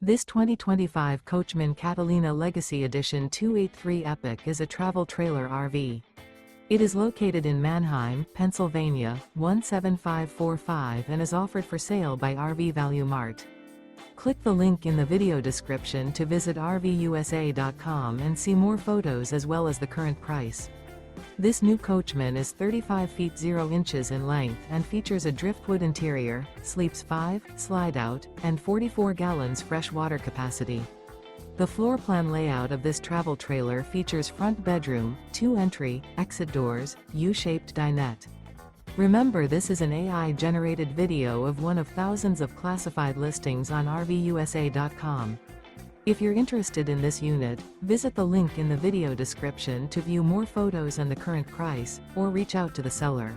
This 2025 Coachmen Catalina Legacy Edition 283 Epic is a travel trailer RV. It is located in Manheim, Pennsylvania, 17545 and is offered for sale by RV Value Mart. Click the link in the video description to visit RVUSA.com and see more photos as well as the current price. This new Coachmen is 35 feet 0 inches in length and features a driftwood interior, sleeps 5, slide-out, and 44 gallons fresh water capacity. The floor plan layout of this travel trailer features front bedroom, 2 entry, exit doors, U-shaped dinette. Remember, this is an AI-generated video of one of thousands of classified listings on RVUSA.com. If you're interested in this unit, visit the link in the video description to view more photos and the current price, or reach out to the seller.